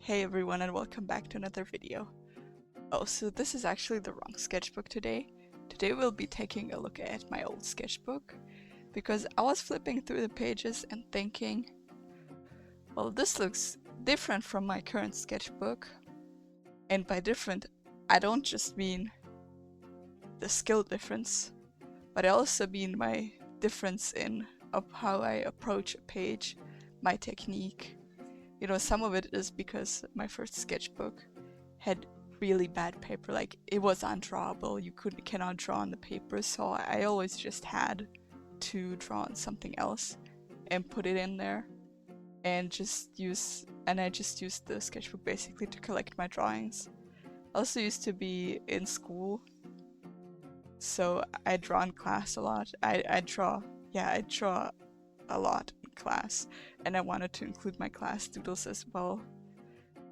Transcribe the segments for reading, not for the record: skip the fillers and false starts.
Hey everyone and welcome back to another video. Oh, so this is actually the wrong sketchbook today. Today we'll be taking a look at my old sketchbook because I was flipping through the pages and thinking, well, this looks different from my current sketchbook. And by different, I don't just mean the skill difference, but I also mean my difference in how I approach a page, my technique. You know, some of it is because my first sketchbook had really bad paper, like it was undrawable. You cannot draw on the paper, so I always just had to draw on something else and put it in there and I just used the sketchbook basically to collect my drawings. I also used to be in school, so I draw in class a lot. I draw a lot in class, and I wanted to include my class doodles as well.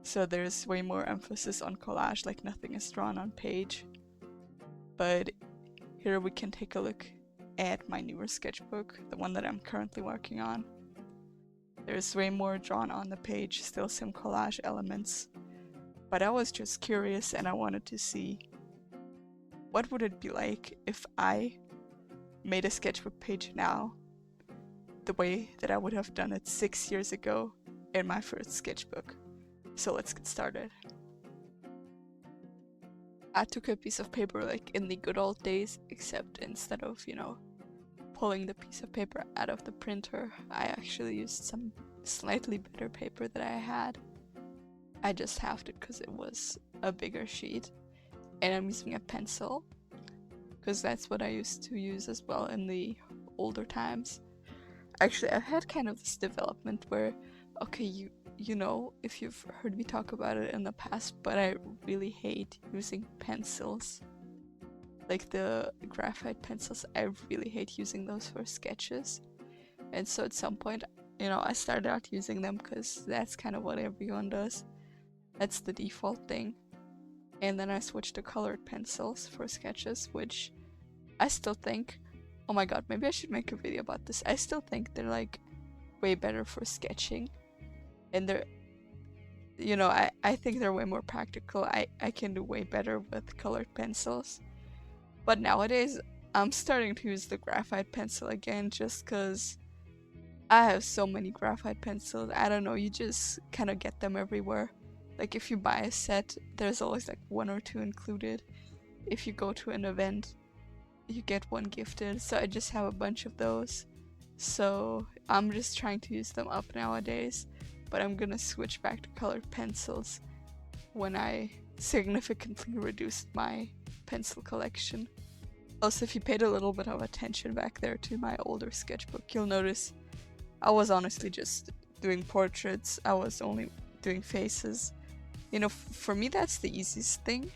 So there's way more emphasis on collage, like nothing is drawn on page. But here we can take a look at my newer sketchbook, the one that I'm currently working on. There's way more drawn on the page, still some collage elements. But I was just curious and I wanted to see what would it be like if I made a sketchbook page now the way that I would have done it 6 years ago in my first sketchbook. So let's get started. I took a piece of paper like in the good old days, except instead of, pulling the piece of paper out of the printer, I actually used some slightly better paper that I had. I just halved it because it was a bigger sheet. And I'm using a pencil, because that's what I used to use as well in the older times. Actually, I've had kind of this development where, okay, you know, if you've heard me talk about it in the past, but I really hate using pencils. Like the graphite pencils, I really hate using those for sketches. And so at some point, I started out using them because that's kind of what everyone does. That's the default thing. And then I switched to colored pencils for sketches, which I still think, oh my god, maybe I should make a video about this. I still think they're like way better for sketching. And they're, I think they're way more practical. I can do way better with colored pencils. But nowadays, I'm starting to use the graphite pencil again just because I have so many graphite pencils. I don't know, you just kind of get them everywhere. Like if you buy a set, there's always like one or two included. If you go to an event, you get one gifted. So I just have a bunch of those. So I'm just trying to use them up nowadays. But I'm gonna switch back to colored pencils when I significantly reduced my pencil collection. Also, if you paid a little bit of attention back there to my older sketchbook, you'll notice I was honestly just doing portraits. I was only doing faces. For me that's the easiest thing,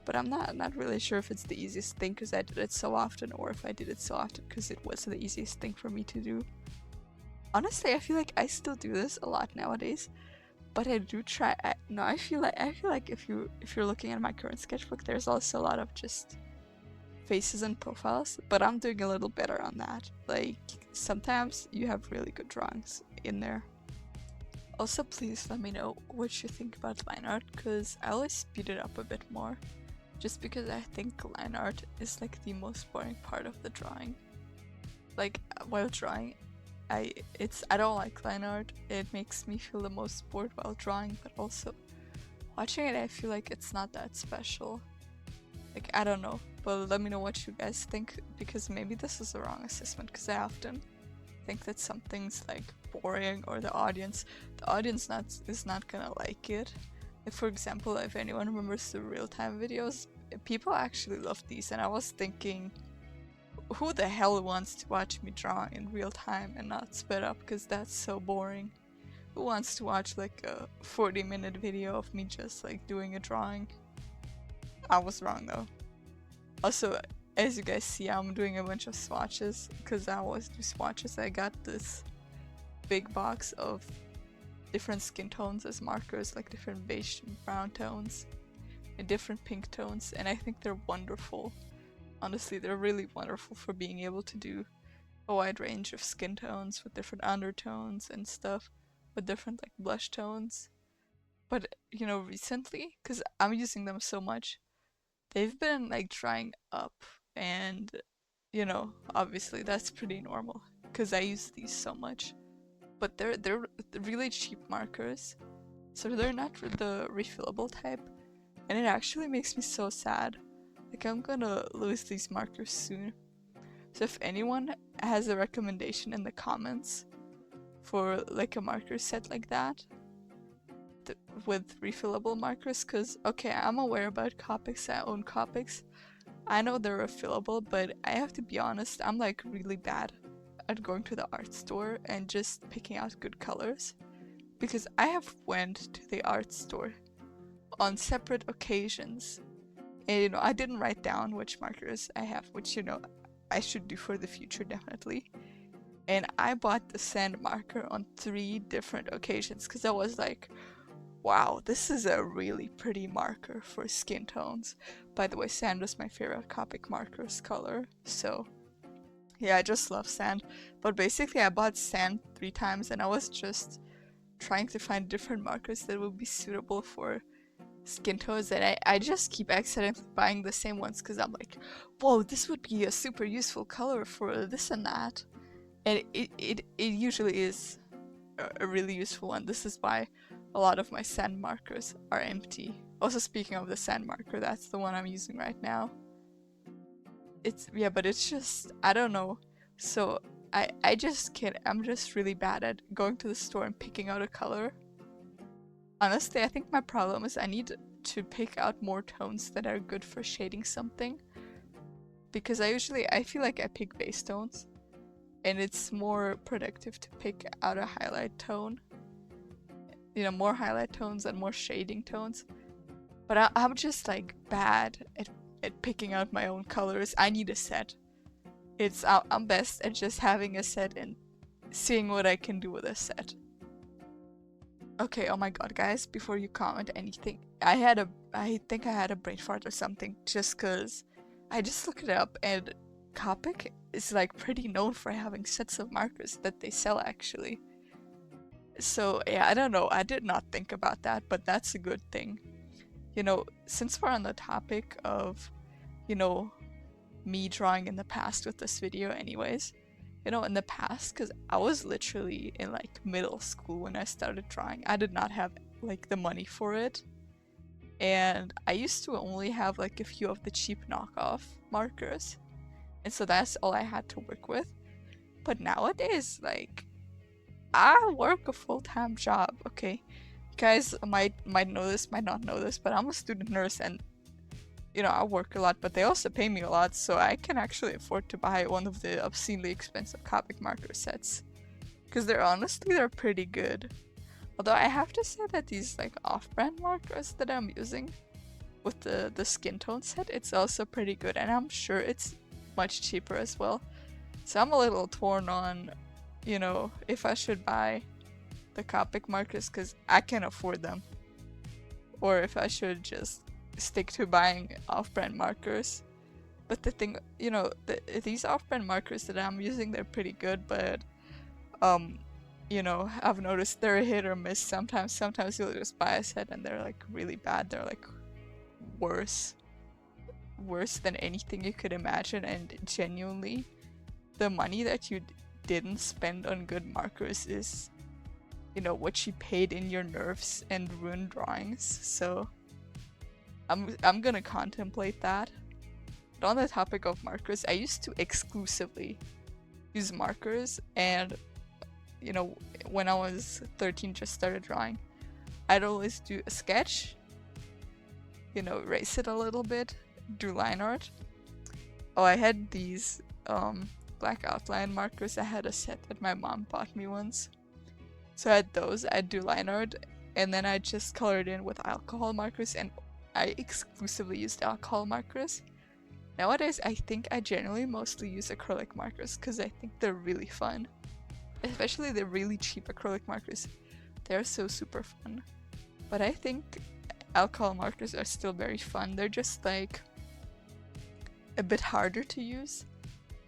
but I'm not really sure if it's the easiest thing because I did it so often, or if I did it so often because it was the easiest thing for me to do. Honestly, I feel like I still do this a lot nowadays, but I do try. I feel like if you're looking at my current sketchbook, there's also a lot of just faces and profiles, but I'm doing a little better on that. Like sometimes you have really good drawings in there. Also, please let me know what you think about line art, because I always speed it up a bit more, just because I think line art is like the most boring part of the drawing. Like while drawing, I don't like line art. It makes me feel the most bored while drawing, but also watching it I feel like it's not that special. Like I don't know, but let me know what you guys think, because maybe this is the wrong assessment, because I often think that something's like boring, or the audience is not gonna like it. Like for example, if anyone remembers the real-time videos, people actually love these, and I was thinking, who the hell wants to watch me draw in real time and not sped up, because that's so boring. Who wants to watch like a 40-minute video of me just like doing a drawing? I was wrong though. Also, as you guys see, I'm doing a bunch of swatches because I always do swatches. I got this big box of different skin tones as markers, like different beige and brown tones and different pink tones, and I think they're wonderful. Honestly, they're really wonderful for being able to do a wide range of skin tones with different undertones and stuff, with different like blush tones. But you know, recently, because I'm using them so much, they've been like drying up, and you know, obviously that's pretty normal because I use these so much. But they're really cheap markers, so they're not the refillable type, and it actually makes me so sad. Like I'm gonna lose these markers soon. So if anyone has a recommendation in the comments for like a marker set like that with refillable markers, because okay, I'm aware about Copics, I own Copics. I know they're refillable, but I have to be honest, I'm like really bad at going to the art store and just picking out good colors, because I have went to the art store on separate occasions, and you know, I didn't write down which markers I have, which you know I should do for the future definitely. And I bought the sand marker on 3 different occasions because I was like, wow, this is a really pretty marker for skin tones. By the way, sand is my favorite Copic markers color, so yeah, I just love sand. But basically I bought sand 3 times, and I was just trying to find different markers that would be suitable for skin tones, and I just keep accidentally buying the same ones because I'm like, whoa, this would be a super useful color for this and that. And it usually is a really useful one. This is why a lot of my sand markers are empty. Also, speaking of the sand marker, that's the one I'm using right now. Yeah, but it's just, I don't know. So I just can't, I'm just really bad at going to the store and picking out a color. Honestly, I think my problem is I need to pick out more tones that are good for shading something. Because I feel like I pick base tones, and it's more productive to pick out a highlight tone. You know, more highlight tones and more shading tones. But I'm just like bad at picking out my own colors. I need a set. I'm best at just having a set and seeing what I can do with a set. Okay, oh my god, guys, before you comment anything, I think I had a brain fart or something, just cause I just looked it up, and Copic is like pretty known for having sets of markers that they sell actually. So yeah, I don't know, I did not think about that, but that's a good thing. You know, since we're on the topic of, you know, me drawing in the past with this video anyways, you know, in the past, because I was literally in like middle school when I started drawing. I did not have like the money for it, and I used to only have like a few of the cheap knockoff markers, and so that's all I had to work with. But nowadays, like, I work a full-time job. Okay, you guys might know this, might not know this, but I'm a student nurse, and you know, I work a lot, but they also pay me a lot, so I can actually afford to buy one of the obscenely expensive Copic marker sets. Because they're pretty good. Although I have to say that these like off-brand markers that I'm using with the skin tone set, it's also pretty good, and I'm sure it's much cheaper as well. So I'm a little torn on, you know, if I should buy the Copic markers because I can afford them, or if I should just stick to buying off-brand markers. But the thing, you know, these off-brand markers that I'm using, they're pretty good, but you know, I've noticed they're a hit or miss sometimes. Sometimes you'll just buy a set and they're like really bad. They're like worse than anything you could imagine, and genuinely the money that you didn't spend on good markers is, you know, what you paid in your nerves and ruined drawings. So I'm gonna contemplate that. But on the topic of markers, I used to exclusively use markers, and you know, when I was 13, just started drawing, I'd always do a sketch, you know, erase it a little bit, do line art. Oh, I had these black outline markers. I had a set that my mom bought me once. So I had those, I'd do line art, and then I just colored in with alcohol markers, and I exclusively used alcohol markers. Nowadays, I think I generally mostly use acrylic markers because I think they're really fun. Especially the really cheap acrylic markers. They're so super fun. But I think alcohol markers are still very fun. They're just like a bit harder to use.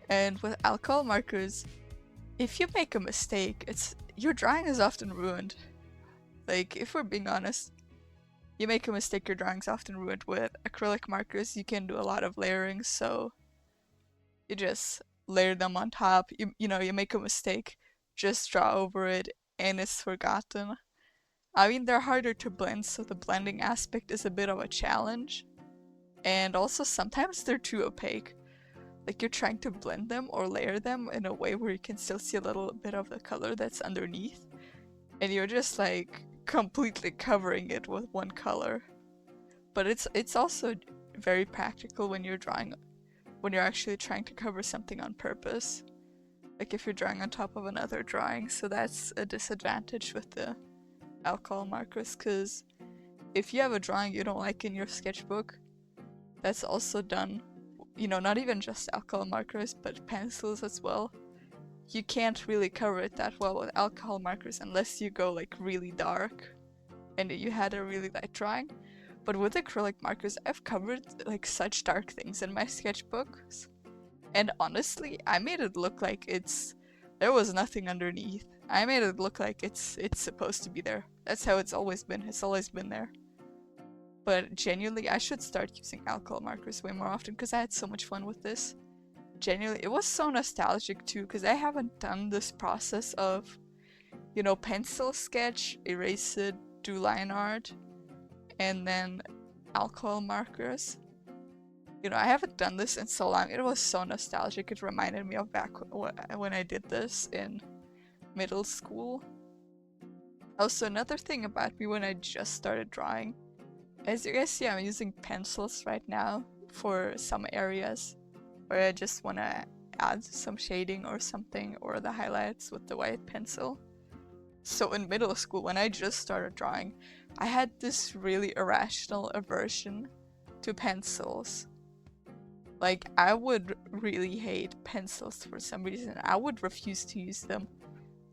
And with alcohol markers, if you make a mistake, your drawing is often ruined. Like, if we're being honest, you make a mistake, your drawing's often ruined. With acrylic markers, you can do a lot of layering, so you just layer them on top. You know, you make a mistake, just draw over it, and it's forgotten. I mean, they're harder to blend, so the blending aspect is a bit of a challenge. And also, sometimes they're too opaque. Like, you're trying to blend them or layer them in a way where you can still see a little bit of the color that's underneath. And you're just, like, completely covering it with one color. But it's also very practical when you're drawing, when you're actually trying to cover something on purpose. Like, if you're drawing on top of another drawing, so that's a disadvantage with the alcohol markers, because if you have a drawing you don't like in your sketchbook that's also done, you know, not even just alcohol markers but pencils as well, you can't really cover it that well with alcohol markers unless you go like really dark and you had a really light drawing. But with acrylic markers, I've covered like such dark things in my sketchbooks, and honestly I made it look like there was nothing underneath. I made it look like it's supposed to be there. That's how it's always been. It's always been there. But genuinely, I should start using alcohol markers way more often because I had so much fun with this. Genuinely, it was so nostalgic too, because I haven't done this process of, you know, pencil sketch, erase it, do line art, and then alcohol markers. You know, I haven't done this in so long. It was so nostalgic. It reminded me of back when I did this in middle school. Also, another thing about me when I just started drawing, as you guys see, I'm using pencils right now for some areas where I just want to add some shading or something, or the highlights with the white pencil. So in middle school, when I just started drawing, I had this really irrational aversion to pencils. Like, I would really hate pencils for some reason. I would refuse to use them.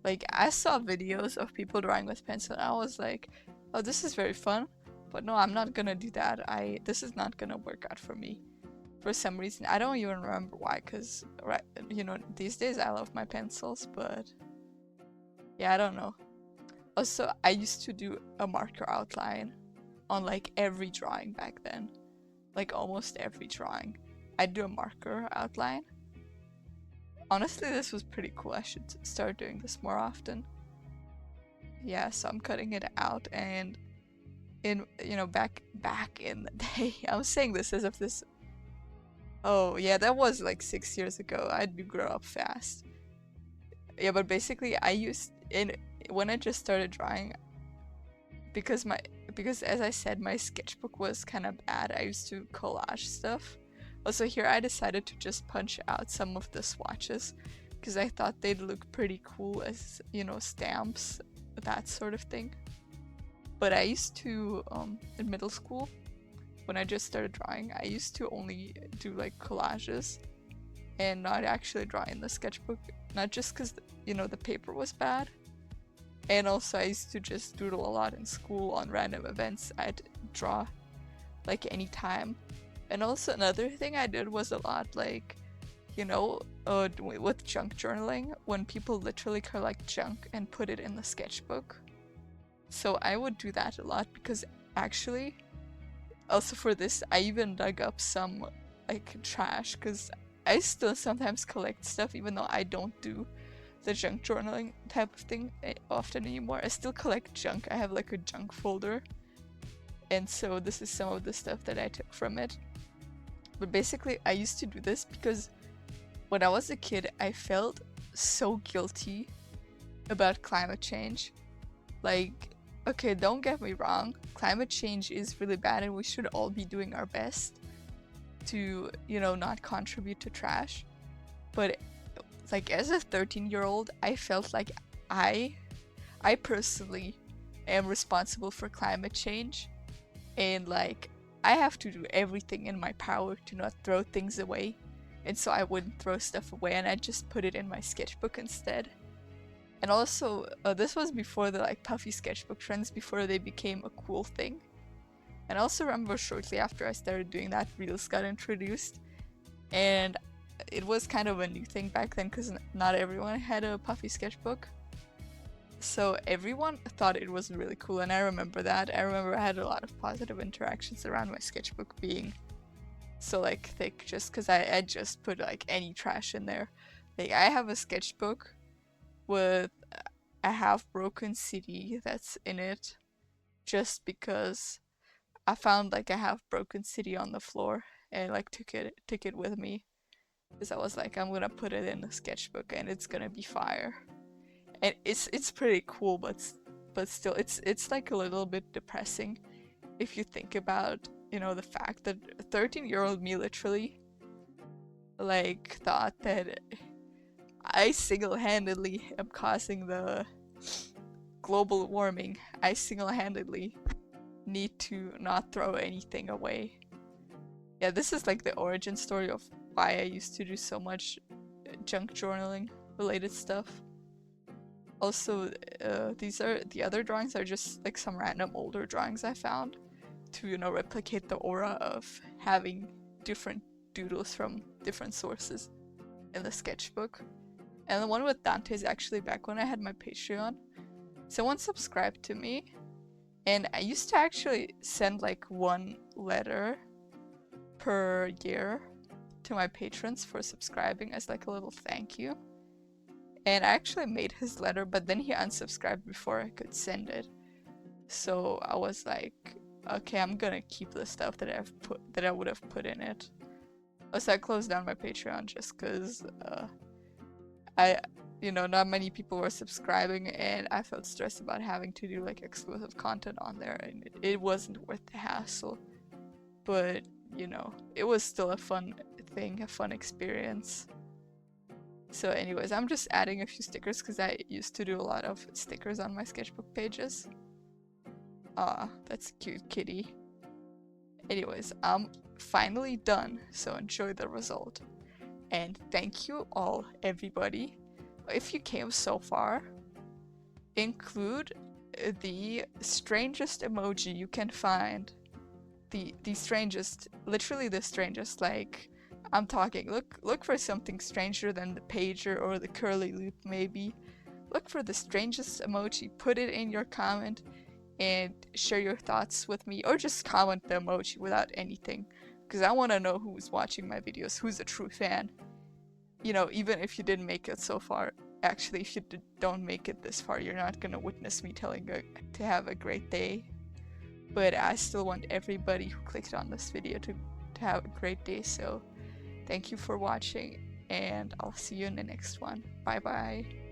Like, I saw videos of people drawing with pencil and I was like, oh, this is very fun, but no, I'm not gonna do that. This is not gonna work out for me. For some reason, I don't even remember why, because, right, you know, these days I love my pencils, but yeah, I don't know. Also, I used to do a marker outline on like every drawing back then. Like almost every drawing. I'd do a marker outline. Honestly, this was pretty cool. I should start doing this more often. Yeah, so I'm cutting it out, and in, you know, back in the day, I'm saying this as if this, oh yeah, that was like 6 years ago. I do grow up fast. Yeah, but basically when I just started drawing, because as I said, my sketchbook was kind of bad. I used to collage stuff. Also here I decided to just punch out some of the swatches because I thought they'd look pretty cool as, you know, stamps, that sort of thing. But I used to, in middle school, when I just started drawing, I used to only do like collages and not actually draw in the sketchbook. Not just because, you know, the paper was bad. And also I used to just doodle a lot in school on random events. I'd draw like anytime. And also another thing I did was a lot like, you know, with junk journaling, when people literally collect junk and put it in the sketchbook. So I would do that a lot because actually, also for this, I even dug up some like trash because I still sometimes collect stuff even though I don't do the junk journaling type of thing often anymore. I still collect junk. I have like a junk folder, and so this is some of the stuff that I took from it. But basically I used to do this because when I was a kid I felt so guilty about climate change. Like, okay, don't get me wrong, climate change is really bad and we should all be doing our best to, you know, not contribute to trash. But like as a 13-year-old, I felt like I personally am responsible for climate change, and like I have to do everything in my power to not throw things away. And so I wouldn't throw stuff away and I'd just put it in my sketchbook instead. And also, this was before the like puffy sketchbook trends, before they became a cool thing. And I also remember shortly after I started doing that, Reels got introduced. And it was kind of a new thing back then because not everyone had a puffy sketchbook. So everyone thought it was really cool, and I remember that. I remember I had a lot of positive interactions around my sketchbook being so like thick, just because I just put like any trash in there. Like I have a sketchbook with a half broken CD that's in it, just because I found like a half broken CD on the floor and like took it with me, because I was like, I'm gonna put it in the sketchbook and it's gonna be fire. And it's pretty cool, but still it's like a little bit depressing if you think about, you know, the fact that 13-year-old me literally like thought that I single-handedly am causing the global warming. I single-handedly need to not throw anything away. Yeah, this is like the origin story of why I used to do so much junk journaling related stuff. Also, these are the other drawings are just like some random older drawings I found to, you know, replicate the aura of having different doodles from different sources in the sketchbook. And the one with Dante is actually back when I had my Patreon. Someone subscribed to me, and I used to actually send like one letter per year to my patrons for subscribing as like a little thank you. And I actually made his letter, but then he unsubscribed before I could send it. So I was like, okay, I'm gonna keep the stuff that I would have put in it. Also, I closed down my Patreon just because not many people were subscribing, and I felt stressed about having to do like exclusive content on there, and it wasn't worth the hassle. But you know, it was still a fun thing, a fun experience. So anyways, I'm just adding a few stickers because I used to do a lot of stickers on my sketchbook pages. Ah, that's a cute kitty. Anyways, I'm finally done, so enjoy the result. And thank you all, everybody. If you came so far, include the strangest emoji you can find. The strangest, literally the strangest, like, I'm talking, look for something stranger than the pager or the curly loop maybe. Look for the strangest emoji, put it in your comment, and share your thoughts with me, or just comment the emoji without anything, because I want to know who's watching my videos, who's a true fan. You know, even if you didn't make it so far, actually, if you don't make it this far, you're not gonna witness me telling to have a great day. But I still want everybody who clicked on this video to have a great day, so thank you for watching, and I'll see you in the next one. Bye bye.